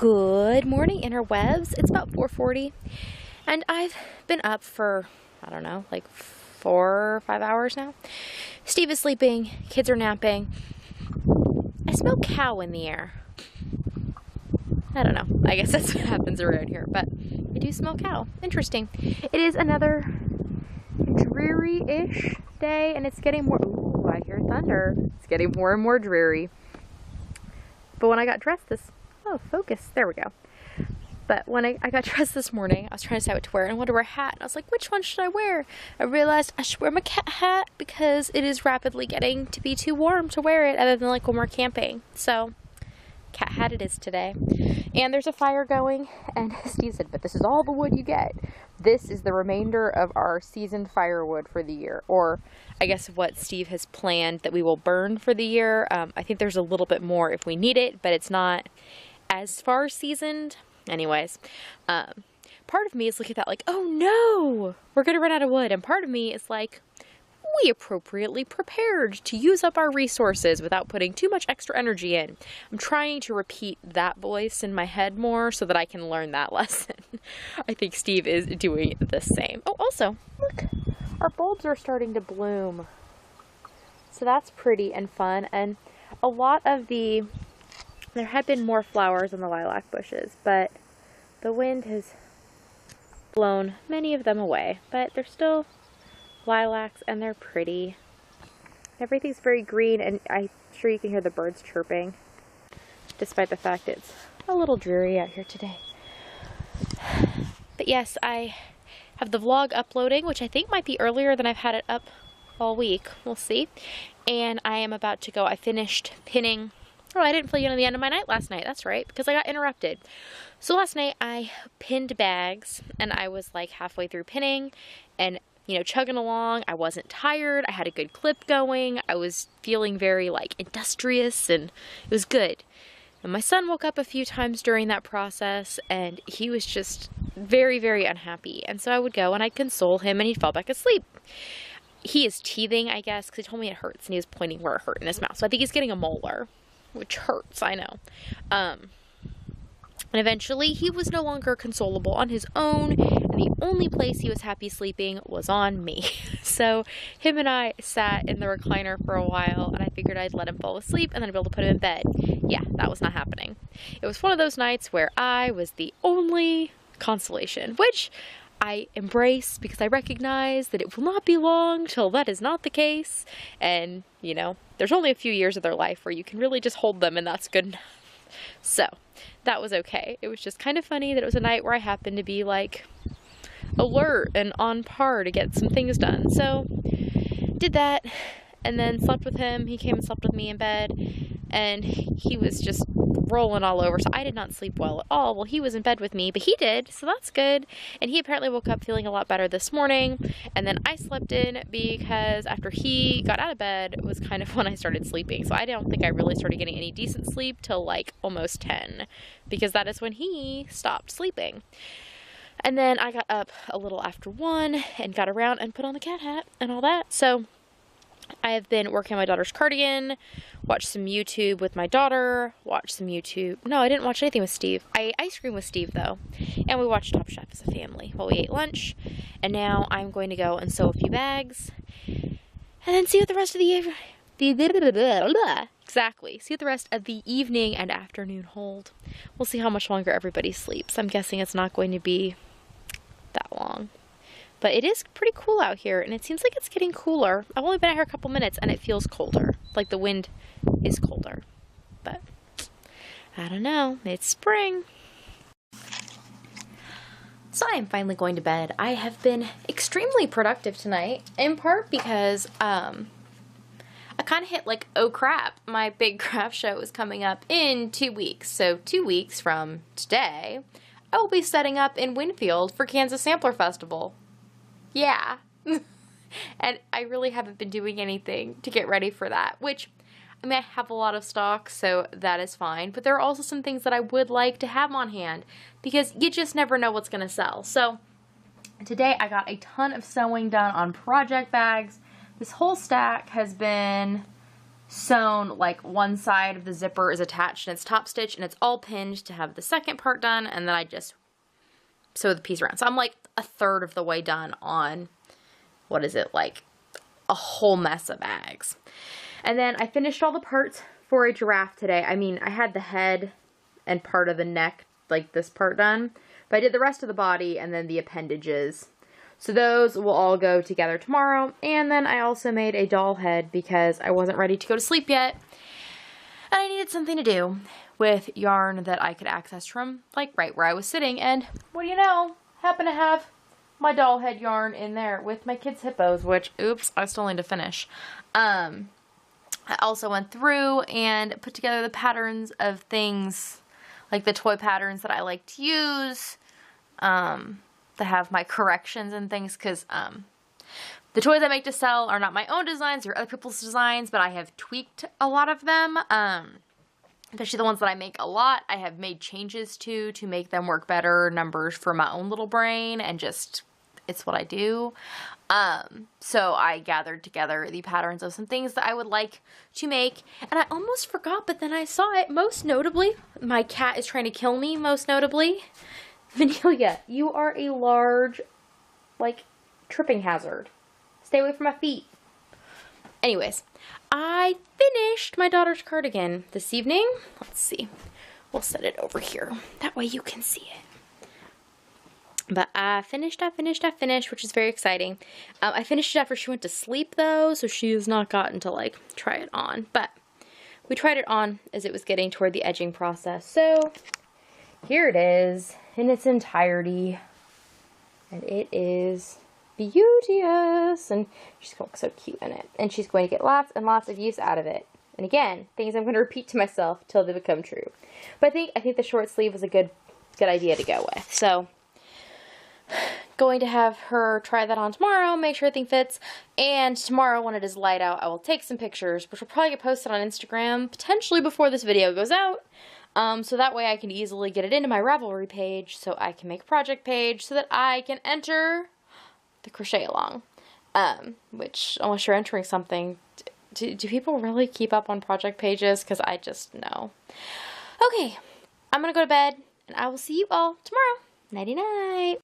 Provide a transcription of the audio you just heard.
Good morning, interwebs. It's about 4:40, and I've been up for, I don't know, like 4 or 5 hours now. Steve is sleeping, kids are napping. I smell cow in the air. I don't know. I guess that's what happens around here, but I do smell cow. Interesting. It is another dreary-ish day, and it's getting more... Ooh, I hear thunder. It's getting more and more dreary. But when I got dressed Oh, focus. There we go. But when I got dressed this morning, I was trying to decide what to wear, and I wanted to wear a hat. And I was like, which one should I wear? I realized I should wear my cat hat because it is rapidly getting to be too warm to wear it other than like when we're camping. So, cat hat it is today. And there's a fire going, and Steve said, but this is all the wood you get. This is the remainder of our seasoned firewood for the year. Or, I guess what Steve has planned that we will burn for the year. I think there's a little bit more if we need it, but it's not as far seasoned. Anyways, part of me is looking at that like, oh no, we're gonna run out of wood. And part of me is like, we appropriately prepared to use up our resources without putting too much extra energy in. I'm trying to repeat that voice in my head more so that I can learn that lesson. I think Steve is doing the same. Oh, also, look, our bulbs are starting to bloom. So that's pretty and fun. And a lot of there had been more flowers on the lilac bushes, but the wind has blown many of them away. But they're still lilacs, and they're pretty. Everything's very green, and I'm sure you can hear the birds chirping, despite the fact it's a little dreary out here today. But yes, I have the vlog uploading, which I think might be earlier than I've had it up all week. We'll see. And I am about to go. I finished pinning. Oh, I didn't fill you in on the end of my night last night. That's right, because I got interrupted. So last night I pinned bags, and I was like halfway through pinning and, you know, chugging along. I wasn't tired. I had a good clip going. I was feeling very like industrious, and it was good. And my son woke up a few times during that process, and he was just very, very unhappy. And so I would go and I'd console him, and he'd fall back asleep. He is teething, I guess, because he told me it hurts, and he was pointing where it hurt in his mouth. So I think he's getting a molar, which hurts, I know. And eventually he was no longer consolable on his own, and the only place he was happy sleeping was on me. So him and I sat in the recliner for a while, and I figured I'd let him fall asleep and then I'd be able to put him in bed. Yeah, that was not happening. It was one of those nights where I was the only consolation, which I embrace because I recognize that it will not be long till that is not the case. And, you know, there's only a few years of their life where you can really just hold them, and that's good enough. So that was okay. It was just kind of funny that it was a night where I happened to be like alert and on par to get some things done. So did that, and then slept with him. He came and slept with me in bed, and he was just rolling all over. So I did not sleep well at all. Well, he was in bed with me, but he did, so that's good. And he apparently woke up feeling a lot better this morning. And then I slept in because after he got out of bed was kind of when I started sleeping. So I don't think I really started getting any decent sleep till like almost 10, because that is when he stopped sleeping. And then I got up a little after 1 and got around and put on the cat hat and all that. So I have been working on my daughter's cardigan, watched some YouTube with my daughter, watched some YouTube. No, I didn't watch anything with Steve. I ate ice cream with Steve, though, and we watched Top Chef as a family while we ate lunch. And now I'm going to go and sew a few bags, and then see what the rest of the see what the rest of the evening and afternoon hold. We'll see how much longer everybody sleeps. I'm guessing it's not going to be that long. But it is pretty cool out here, and it seems like it's getting cooler. I've only been out here a couple minutes, and it feels colder. Like the wind is colder. But I don't know. It's spring. So I am finally going to bed. I have been extremely productive tonight, in part because I kind of hit like, oh crap, my big craft show is coming up in 2 weeks. So 2 weeks from today, I will be setting up in Winfield for Kansas Sampler Festival. Yeah. And I really haven't been doing anything to get ready for that, which, I mean, I have a lot of stock, so that is fine. But there are also some things that I would like to have on hand, because you just never know what's going to sell. So today I got a ton of sewing done on project bags. This whole stack has been sewn, like one side of the zipper is attached and it's top stitch and it's all pinned to have the second part done, and then I just sew the piece around. So I'm like a third of the way done on, what is it, like a whole mess of bags. And then I finished all the parts for a giraffe today. I mean, I had the head and part of the neck, like this part done, but I did the rest of the body and then the appendages. So those will all go together tomorrow. And then I also made a doll head because I wasn't ready to go to sleep yet. And I needed something to do with yarn that I could access from, like, right where I was sitting. And what do you know? Happen to have my doll head yarn in there with my kids' hippos, which, oops, I still need to finish. I also went through and put together the patterns of things, like the toy patterns that I like to use, to have my corrections and things, because the toys I make to sell are not my own designs, they're other people's designs, but I have tweaked a lot of them, especially the ones that I make a lot. I have made changes to make them work better, numbers for my own little brain, and just, it's what I do. So I gathered together the patterns of some things that I would like to make, and I almost forgot, but then I saw it. Most notably, my cat is trying to kill me, most notably. Vanilla, you are a large, like, tripping hazard. Stay away from my feet. Anyways, I finished my daughter's cardigan this evening. Let's see. We'll set it over here. That way you can see it. But I finished, which is very exciting. I finished it after she went to sleep, though, so she has not gotten to, like, try it on. But we tried it on as it was getting toward the edging process. So here it is in its entirety, and it is beauteous, and she's going to look so cute in it, and she's going to get lots and lots of use out of it. And again, things I'm going to repeat to myself till they become true. But I think the short sleeve was a good idea to go with. So going to have her try that on tomorrow, make sure everything fits, and tomorrow when it is light out, I will take some pictures, which will probably get posted on Instagram potentially before this video goes out. So that way I can easily get it into my Ravelry page, so I can make a project page so that I can enter the crochet along. Which, unless you're entering something, do people really keep up on project pages? Because I just know. Okay, I'm gonna go to bed, and I will see you all tomorrow. Nighty night.